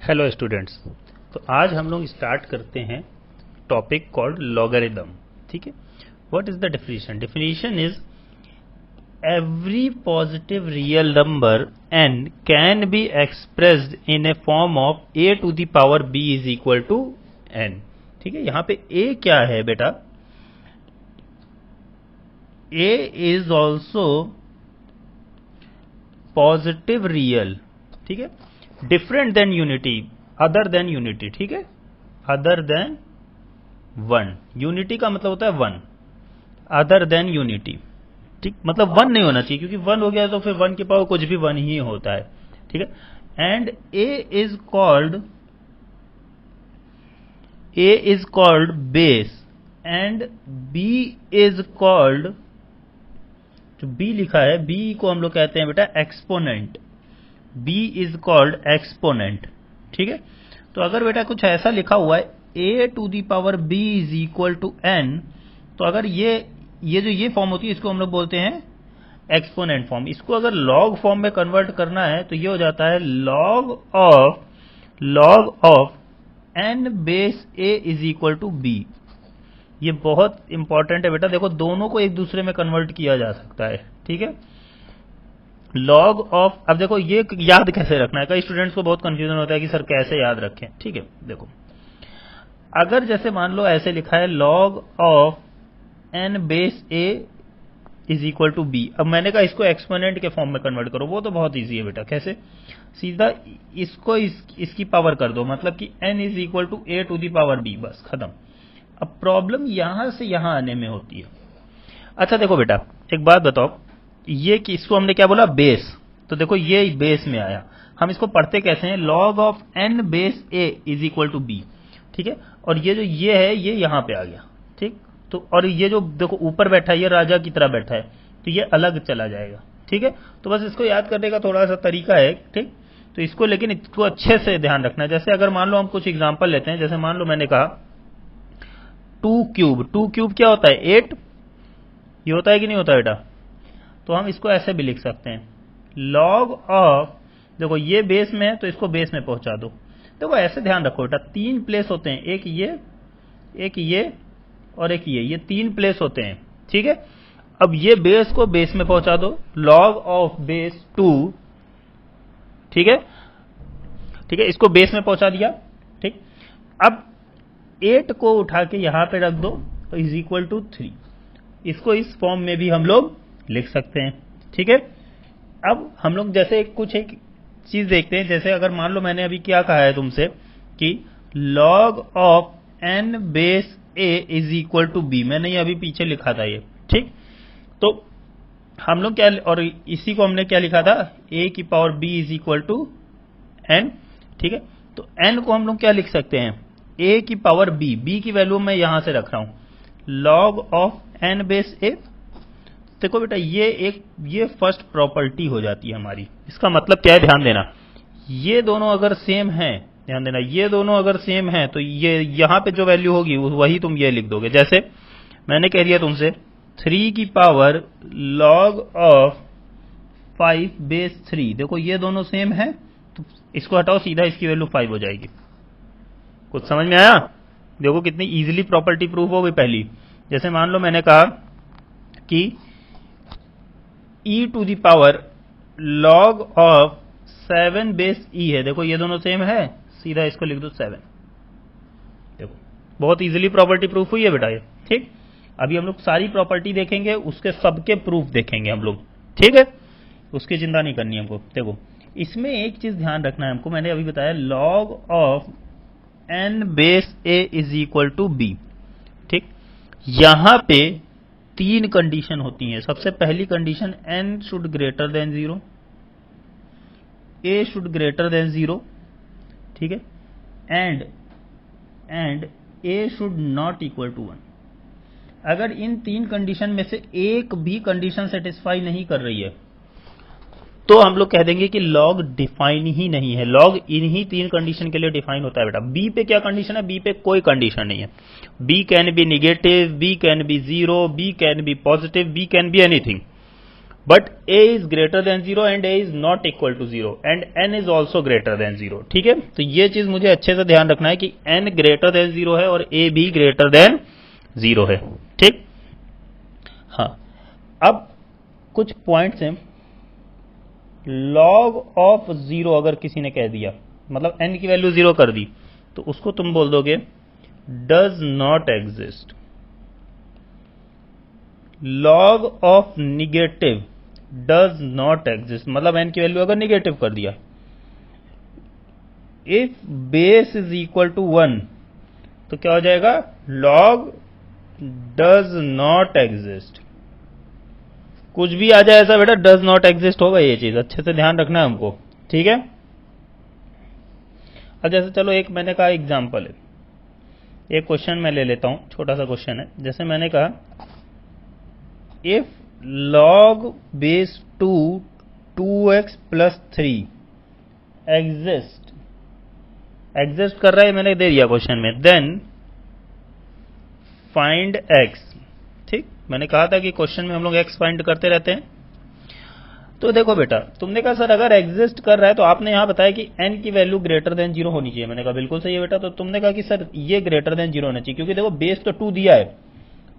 Hello students. तो आज हम लोग स्टार्ट करते हैं टॉपिक कॉल्ड लॉगरिदम। ठीक है, what is the definition? Definition is every positive real number n can be expressed in a form of a to the power b is equal to n। ठीक है, यहां पे a क्या है बेटा? a is also positive real. ठीक है, different than unity, other than unity. ठीक है, अदर देन वन। यूनिटी का मतलब होता है वन, अदर देन यूनिटी। ठीक, मतलब वन नहीं होना चाहिए, क्योंकि वन हो गया तो फिर वन की पावर कुछ भी वन ही होता है। ठीक है, and a is called base and b is called, जो बी लिखा है बी को हम लोग कहते हैं बेटा exponent. b is called exponent. ठीक है, तो अगर बेटा कुछ ऐसा लिखा हुआ है a to the power b is equal to n, तो अगर ये फॉर्म होती है इसको हम लोग बोलते हैं एक्सपोनेंट फॉर्म। इसको अगर लॉग फॉर्म में कन्वर्ट करना है तो ये हो जाता है log of n base a is equal to b। ये बहुत इंपॉर्टेंट है बेटा, देखो दोनों को एक दूसरे में कन्वर्ट किया जा सकता है। ठीक है, लॉग ऑफ, अब देखो ये याद कैसे रखना है, कई स्टूडेंट्स को बहुत कंफ्यूजन होता है कि सर कैसे याद रखें। ठीक है, देखो अगर जैसे मान लो ऐसे लिखा है log of n base a is equal to b, अब मैंने कहा इसको एक्सपोनेंट के फॉर्म में कन्वर्ट करो, वो तो बहुत इजी है बेटा। कैसे? सीधा इसको इसकी पावर कर दो, मतलब कि n is equal to a to the power b, बस खत्म। अब प्रॉब्लम यहां से यहां आने में होती है। अच्छा देखो बेटा, एक बात बताओ, ये कि इसको हमने क्या बोला? बेस। तो देखो ये बेस में आया, हम इसको पढ़ते कैसे हैं? Log of n base a is equal to b। ठीक है, और ये जो ये है ये यहां पे आ गया। ठीक, तो और ये जो देखो ऊपर बैठा है ये राजा की तरह बैठा है, तो ये अलग चला जाएगा। ठीक है, तो बस इसको याद करने का थोड़ा सा तरीका है। ठीक, तो इसको लेकिन इसको अच्छे से ध्यान रखना है। जैसे अगर मान लो हम कुछ एग्जाम्पल लेते हैं, जैसे मान लो मैंने कहा 2 क्यूब क्या होता है? 8। ये होता है कि नहीं होता बेटा? तो हम इसको ऐसे भी लिख सकते हैं लॉग ऑफ, देखो ये बेस में है तो इसको बेस में पहुंचा दो। देखो ऐसे ध्यान रखो बेटा, 3 प्लेस होते हैं, एक ये और एक ये 3 प्लेस होते हैं। ठीक है, अब ये बेस को बेस में पहुंचा दो, लॉग ऑफ बेस 2। ठीक है, इसको बेस में पहुंचा दिया। ठीक, अब 8 को उठा के यहां पे रख दो, तो इज इक्वल टू 3। इसको इस फॉर्म में भी हम लोग लिख सकते हैं। ठीक है, अब हम लोग जैसे एक चीज देखते हैं, जैसे अगर मान लो मैंने अभी क्या कहा है तुमसे कि log of n base a is equal to b, मैंने ये अभी पीछे लिखा था ये। ठीक, तो हम लोग क्या, और इसी को हमने क्या लिखा था? a की power b is equal to n। ठीक है, तो n को हम लोग क्या लिख सकते हैं? a की पावर b की वैल्यू मैं यहां से रख रहा हूं log of n base a। देखो बेटा ये फर्स्ट प्रॉपर्टी हो जाती है हमारी। इसका मतलब क्या है? ध्यान देना, ये दोनों अगर सेम हैं, ध्यान देना ये दोनों अगर सेम हैं तो ये यहां पे जो वैल्यू होगी वही तुम ये लिख दोगे। जैसे मैंने कह दिया तुमसे 3 की पावर लॉग ऑफ 5 बेस 3, देखो ये दोनों सेम है, तो इसको हटाओ, सीधा इसकी वैल्यू 5 हो जाएगी। कुछ समझ में आया? देखो कितनी इजीली प्रॉपर्टी प्रूफ हो गई पहली। जैसे मान लो मैंने कहा कि e to the power log of 7 base e है, देखो ये दोनों सेम है, सीधा इसको लिख दो 7। देखो बहुत इजीली प्रॉपर्टी प्रूफ हुई है बेटा ये। ठीक, अभी हम लोग सारी प्रॉपर्टी देखेंगे, उसके सबके प्रूफ देखेंगे हम लोग। ठीक है, उसकी चिंता नहीं करनी हमको। देखो इसमें एक चीज ध्यान रखना है हमको, मैंने अभी बताया log of n base a is equal to b। ठीक, यहां पे 3 कंडीशन होती हैं। सबसे पहली condition n should greater than 0, a should greater than 0। ठीक है, and a should not equal to 1। अगर इन 3 कंडीशन में से एक भी कंडीशन सेटिस्फाई नहीं कर रही है तो हम लोग कह देंगे कि लॉग डिफाइन ही नहीं है। लॉग इन्हीं 3 कंडीशन के लिए डिफाइन होता है बेटा। बी पे क्या कंडीशन है? बी पे कोई कंडीशन नहीं है। B can be negative, b can be 0, b can be positive, b can be anything. But a is greater than 0 and a is not equal to 0 and n is also greater than 0। ठीक है, तो ये चीज मुझे अच्छे से ध्यान रखना है कि n ग्रेटर देन 0 है और a भी ग्रेटर देन 0 है। ठीक, हाँ, अब कुछ पॉइंट्स हैं। log ऑफ 0 अगर किसी ने कह दिया, मतलब n की वैल्यू 0 कर दी, तो उसको तुम बोल दोगे does not exist. log of negative does not exist, मतलब n की वैल्यू अगर निगेटिव कर दिया। If base is equal to 1 तो क्या हो जाएगा, log डज नॉट एग्जिस्ट। कुछ भी आ जाए ऐसा बेटा, डज नॉट एग्जिस्ट होगा, ये चीज अच्छे से ध्यान रखना है हमको। ठीक है, अब जैसे चलो एक मैंने कहा एग्जाम्पल है, एक क्वेश्चन मैं ले लेता हूं, छोटा सा क्वेश्चन है। जैसे मैंने कहा if log base 2 2x plus 3 exist कर रहा है, मैंने दे दिया क्वेश्चन में, देन फाइंड x। ठीक, मैंने कहा था कि क्वेश्चन में हम लोग x फाइंड करते रहते हैं। तो देखो बेटा, तुमने कहा सर अगर एग्जिस्ट कर रहा है तो आपने यहां बताया कि n की वैल्यू ग्रेटर देन 0 होनी चाहिए। मैंने कहा बिल्कुल सही है बेटा। तो तुमने कहा कि सर ये ग्रेटर देन 0 होना चाहिए, क्योंकि देखो बेस तो 2 दिया है,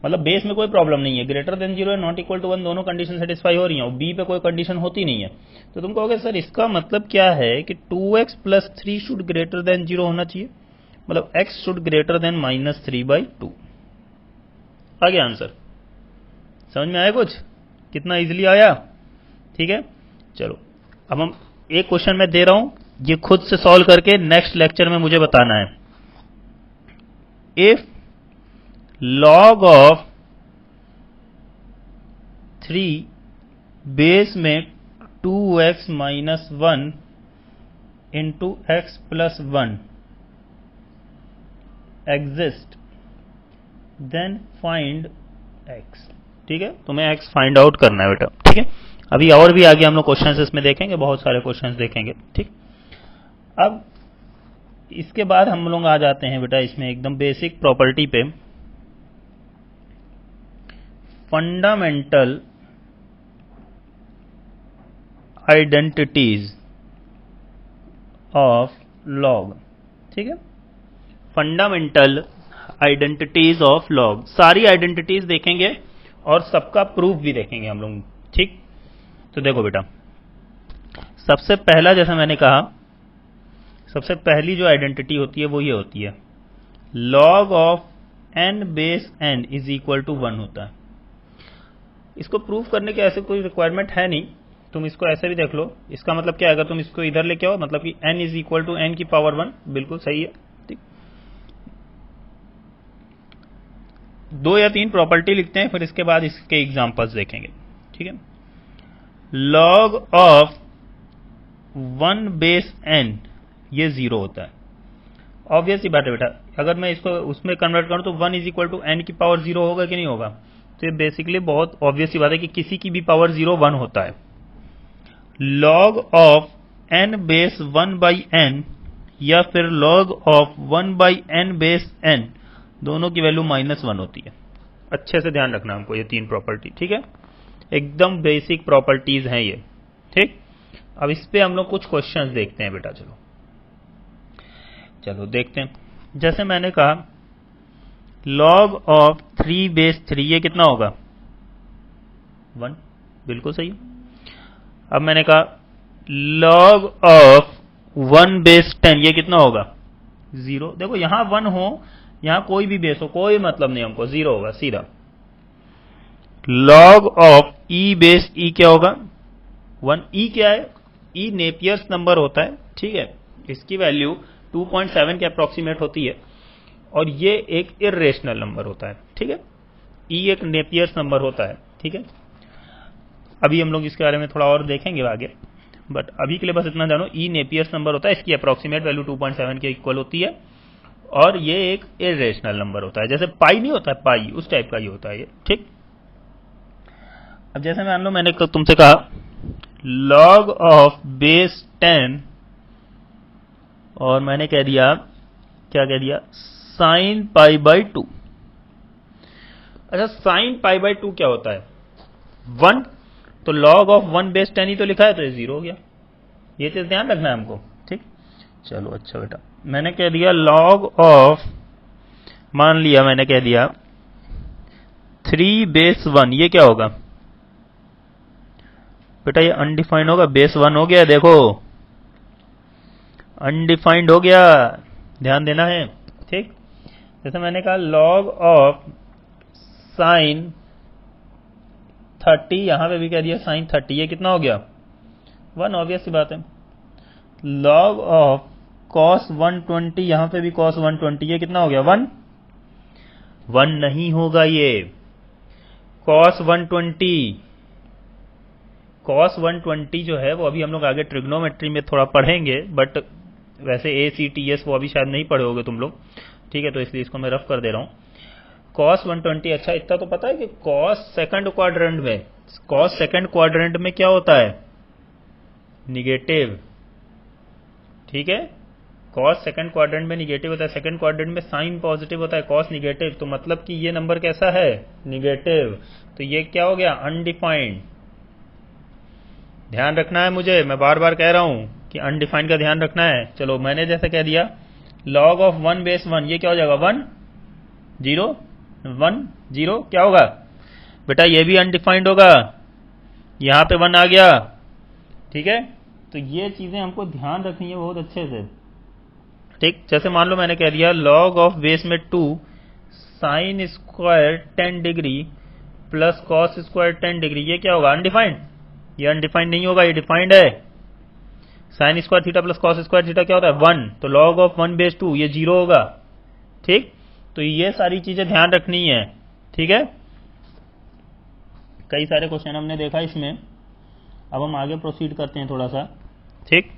मतलब बेस में कोई प्रॉब्लम नहीं है। ग्रेटर देन 0 है, नॉट इक्वल टू 1, दोनों कंडीशन सेटिस्फाई हो रही हैं और बी पे कोई कंडीशन होती नहीं है। तो तुम कहोगे सर इसका मतलब क्या है कि 2x plus 3 should greater than 0 होना चाहिए, मतलब x शुड ग्रेटर देन -3/2। आ गया आंसर, समझ में आया कुछ, कितना इजीली आया। ठीक है, चलो अब हम एक क्वेश्चन मैं दे रहा हूं, ये खुद से सॉल्व करके नेक्स्ट लेक्चर में मुझे बताना है। इफ log ऑफ 3 बेस में 2x minus 1 into x plus 1 exist, then find x। ठीक है, तुम्हें x फाइंड आउट करना है बेटा। ठीक है, अभी और भी आगे हम लोग क्वेश्चंस इसमें देखेंगे, बहुत सारे क्वेश्चंस देखेंगे। ठीक, अब इसके बाद हम लोग आ जाते हैं बेटा इसमें एकदम बेसिक प्रॉपर्टी पे, फंडामेंटल आइडेंटिटीज ऑफ लॉग। ठीक है, फंडामेंटल आइडेंटिटीज ऑफ लॉग, सारी आइडेंटिटीज देखेंगे और सबका प्रूफ भी देखेंगे हम लोग। ठीक, तो देखो बेटा, सबसे पहला जैसा मैंने कहा, सबसे पहली जो आइडेंटिटी होती है वो ये होती है, log of n base n is equal to 1 होता है। इसको प्रूफ करने की ऐसे कोई रिक्वायरमेंट है नहीं, तुम इसको ऐसे भी देख लो। इसका मतलब क्या है, अगर तुम इसको इधर लेके आओ, मतलब कि n is equal to n की पावर 1, बिल्कुल सही है। ठीक, 2 या 3 प्रॉपर्टी लिखते हैं, फिर इसके बाद इसके एग्जांपल्स देखेंगे। ठीक है, log ऑफ 1 बेस n ये 0 होता है। ऑब्वियस ही बात है बेटा, अगर मैं इसको उसमें कन्वर्ट करूं तो 1 इज इक्वल टू n की पावर 0 होगा कि नहीं होगा। तो ये बेसिकली बहुत ऑब्वियस ही बात है कि किसी की भी पावर 0 1 होता है। log of n base 1 by n या फिर log of 1 by n base n, दोनों की वैल्यू -1 होती है। अच्छे से ध्यान रखना हमको ये 3 प्रॉपर्टी। ठीक है, एकदम बेसिक प्रॉपर्टीज हैं ये। ठीक, अब इस पे हम लोग कुछ क्वेश्चंस देखते हैं बेटा। चलो देखते हैं। जैसे मैंने कहा log ऑफ 3 बेस 3 ये कितना होगा, 1, बिल्कुल सही। अब मैंने कहा log ऑफ 1 बेस 10 ये कितना होगा, 0। देखो यहां 1 हो, यहां कोई भी बेस हो, कोई मतलब नहीं हमको, 0 होगा सीधा। log of e base e क्या होगा, 1। e क्या है, e नेपियर्स नंबर होता है। ठीक है, इसकी वैल्यू 2.7 के अप्रोक्सीमेट होती है और ये एक इर्रेशनल नंबर होता है। ठीक है, e एक नेपियर्स नंबर होता है। ठीक है, अभी हम लोग इसके बारे में थोड़ा और देखेंगे आगे, बट अभी के लिए बस इतना जानो, e नेपियर्स नंबर होता है, इसकी अप्रोक्सीमेट वैल्यू 2.7 के इक्वल होती है और ये एक इर्रेशनल नंबर होता है। जैसे पाई नहीं होता है, पाई उस टाइप का ही होता है ये। ठीक, अब जैसे मान लो मैंने तुमसे कहा log ऑफ बेस 10 और मैंने कह दिया, क्या कह दिया, sin π/2। अच्छा, sin π/2 क्या होता है, 1 तो log ऑफ 1 बेस 10 ही तो लिखा है, तो ये 0 हो गया। ये चीज ध्यान रखना है हमको, ठीक। चलो अच्छा बेटा, मैंने कह दिया log ऑफ, मान लिया मैंने कह दिया 3 बेस 1, ये क्या होगा बेटा? ये अनडिफाइंड होगा, बेस 1 हो गया, देखो अनडिफाइंड हो गया, ध्यान देना है, ठीक। जैसे मैंने कहा log ऑफ साइन 30, यहां पे भी कह दिया साइन 30, ये कितना हो गया 1, ऑब्वियस सी बात है। log ऑफ cos 120, यहां पे भी cos 120, ये कितना हो गया 1, 1 नहीं होगा, ये cos 120 जो है वो अभी हम लोग आगे ट्रिग्नोमेट्री में थोड़ा पढ़ेंगे, बट वैसे ACTS वो अभी शायद नहीं पढ़े होगे तुम लोग, ठीक है, तो इसलिए इसको मैं रफ कर दे रहा हूं। cos 120, अच्छा इतना तो पता है कि cos सेकंड क्वाड्रेंट में क्या होता है, निगेटिव, ठीक है। cos सेकंड क्वाड्रेंट में निगेटिव होता है, सेकंड क्वाड्रेंट में साइन पॉजिटिव होता है, cos निगेटिव, तो मतलब कि ये नंबर कैसा है, निगेटिव, तो ये क्या हो गया अनडिफाइंड। ध्यान रखना है मुझे, मैं बार बार कह रहा हूं कि अनडिफाइंड का ध्यान रखना है। चलो मैंने जैसे कह दिया log ऑफ 1 बेस 1, ये क्या हो जाएगा 1 0 1 0, क्या होगा बेटा, ये भी अनडिफाइंड होगा, यहां पे 1 आ गया, ठीक है। तो ये चीजें हमको ध्यान रखनी है बहुत अच्छे से, ठीक। जैसे मान लो मैंने कह दिया log ऑफ बेस में 2 sine square 10 degree plus cos square 10 degree, ये क्या होगा अनडिफाइंड, ये अनडिफाइंड नहीं होगा, ये डिफाइंड है। Sine square theta plus cos square theta क्या होता है 1, तो log ऑफ 1 बेस 2 ये 0 होगा, ठीक। तो ये सारी चीजें ध्यान रखनी है, ठीक है। कई सारे क्वेश्चन हमने देखा इसमें, अब हम आगे प्रोसीड करते हैं थोड़ा सा, ठीक।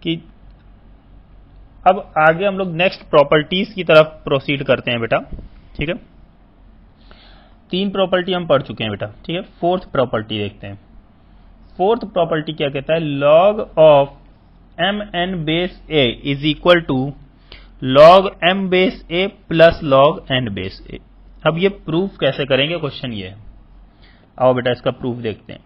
कि अब आगे हम लोग नेक्स्ट प्रॉपर्टीज की तरफ प्रोसीड करते हैं बेटा, ठीक है। 3 प्रॉपर्टी हम पढ़ चुके हैं बेटा, ठीक है। 4th प्रॉपर्टी देखते हैं। 4th प्रॉपर्टी क्या कहता है, log of mn base a is equal to log m base a plus log n base a। अब ये प्रूफ कैसे करेंगे, क्वेश्चन ये है। आओ बेटा इसका प्रूफ देखते हैं।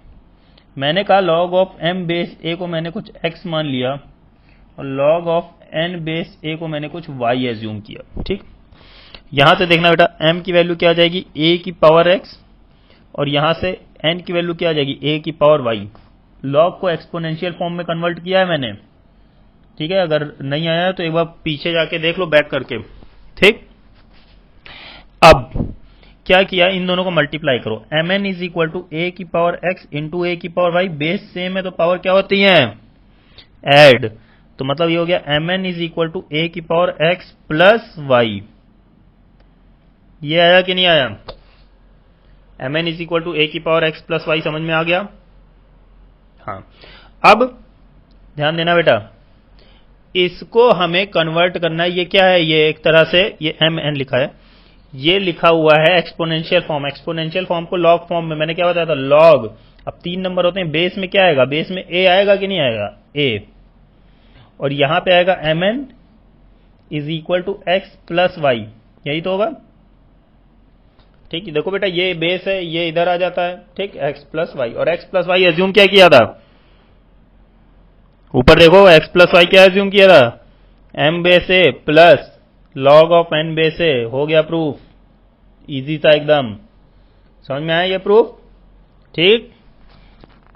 मैंने कहा log of m base a को मैंने कुछ x मान लिया और log of n base a को मैंने कुछ y एज्यूम किया, ठीक। यहां से देखना बेटा m की वैल्यू क्या आ जाएगी a की पावर x, और यहां से n की वैल्यू क्या आ जाएगी a की पावर y। log को एक्सपोनेंशियल फॉर्म में कन्वर्ट किया है मैंने, ठीक है। अगर नहीं आया तो एक बार पीछे जाके देख लो बैक करके, ठीक। अब क्या किया, इन दोनों को मल्टीप्लाई करो, mn is equal to a की पावर x इंटू a की पावर y, बेस सेम है तो पावर क्या होती है ऐड, तो मतलब ये हो गया mn is equal to a की पावर x प्लस y। ये आया कि नहीं आया, mn is equal to a की पावर x प्लस y, समझ में आ गया। हाँ, अब ध्यान देना बेटा, इसको हमें कन्वर्ट करना है। ये क्या है, ये एक तरह से ये mn लिखा है, ये लिखा हुआ है एक्सपोनेंशियल फॉर्म। एक्सपोनेंशियल फॉर्म को लॉग फॉर्म में मैंने क्या बताया था, लॉग। अब 3 नंबर होते हैं, बेस में क्या आएगा, बेस में a आएगा कि नहीं आएगा, a, और यहां पे आएगा mn is equal to x plus y, यही तो होगा, ठीक। देखो बेटा ये बेस है, ये इधर आ जाता है, ठीक, x प्लस वाई, और x प्लस वाई एज्यूम क्या किया था, ऊपर देखो x प्लस वाई क्या एज्यूम किया था, m base a plus log of n base a, हो गया प्रूफ, इजी था एकदम, समझ में आया ये प्रूफ, ठीक।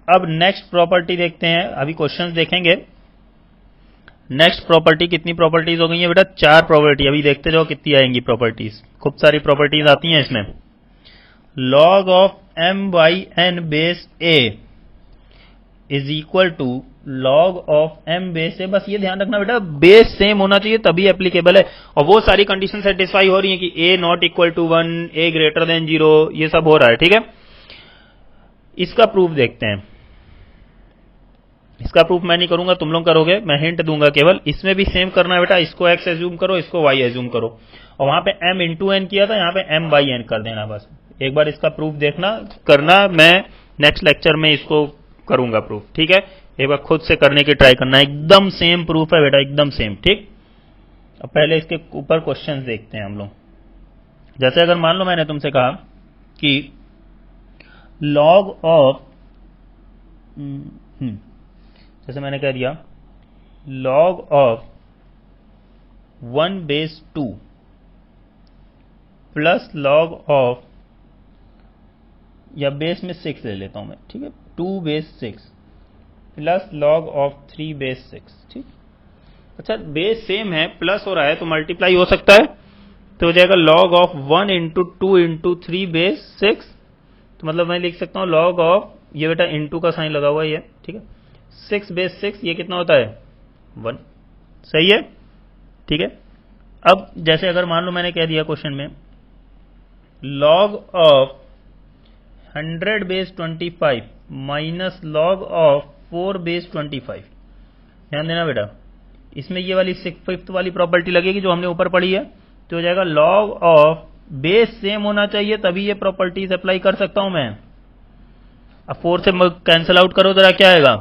अब नेक्स्ट प्रॉपर्टी देखते हैं, अभी क्वेश्चंस देखेंगे। नेक्स्ट प्रॉपर्टी, कितनी प्रॉपर्टीज हो गई है बेटा, 4 प्रॉपर्टी। अभी देखते जाओ कितनी आएंगी प्रॉपर्टीज, खूब सारी प्रॉपर्टीज आती हैं इसमें। log of m by n base a is equal to log of m base a। बस ये ध्यान रखना बेटा बेस सेम होना चाहिए तभी एप्लीकेबल है, और वो सारी कंडीशन सेटिस्फाई हो रही है कि a not equal to 1, a greater than 0, ये सब हो रहा है, ठीक है। इसका प्रूफ देखते हैं। इसका प्रूफ मैं नहीं करूंगा, तुम लोग करोगे, मैं हिंट दूंगा केवल। इसमें भी सेम करना है बेटा, इसको x एज्यूम करो, इसको y एज्यूम करो, और वहां पे m इंटू n किया था, यहाँ पे m बाई n कर देना। बस एक बार इसका प्रूफ देखना करना, मैं नेक्स्ट लेक्चर में इसको करूंगा प्रूफ, ठीक है। एक बार खुद से करने की ट्राई करना, एकदम सेम प्रूफ है बेटा, एकदम सेम, ठीक। अब पहले इसके ऊपर क्वेश्चन देखते हैं हम लोग। जैसे अगर मान लो मैंने तुमसे कहा कि लॉग ऑफ जैसे मैंने कह दिया log of 1/2 plus log of, या बेस में 6 ले लेता हूं मैं, ठीक है, 2/6 प्लस लॉग ऑफ 3/6, ठीक। अच्छा, बेस सेम है, प्लस हो रहा है तो मल्टीप्लाई हो सकता है, तो हो जाएगा लॉग ऑफ 1 इंटू 2 इंटू 3/6, तो मतलब मैं लिख सकता हूं लॉग ऑफ, ये बेटा इंटू का साइन लगा हुआ है ये, ठीक है, 6/6 ये कितना होता है 1, सही है, ठीक है। अब जैसे अगर मान लो मैंने कह दिया क्वेश्चन में log of 100/25 minus log of 4/25, ध्यान देना बेटा, इसमें ये वाली 6/5 वाली प्रॉपर्टी लगेगी जो हमने ऊपर पढ़ी है, तो हो जाएगा लॉग ऑफ, बेस सेम होना चाहिए तभी ये प्रॉपर्टीज अप्लाई कर सकता हूं मैं। अब 4 से कैंसिल आउट करो जरा, क्या आएगा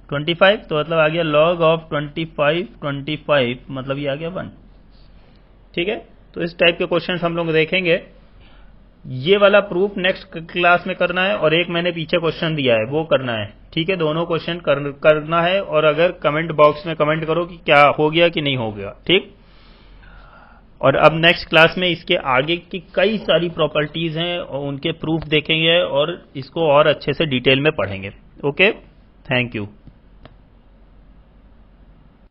25, तो मतलब आ गया लॉग ऑफ 25 मतलब ये आ गया 1, ठीक है। तो इस टाइप के क्वेश्चन हम लोग देखेंगे, ये वाला प्रूफ नेक्स्ट क्लास में करना है, और एक मैंने पीछे क्वेश्चन दिया है वो करना है, ठीक है, दोनों क्वेश्चन करना है, और अगर कमेंट बॉक्स में कमेंट करो कि क्या हो गया कि नहीं हो गया, ठीक। और अब नेक्स्ट क्लास में इसके आगे की कई सारी प्रॉपर्टीज हैं और उनके प्रूफ देखेंगे और इसको और अच्छे से डिटेल में पढ़ेंगे। Okay, thank you.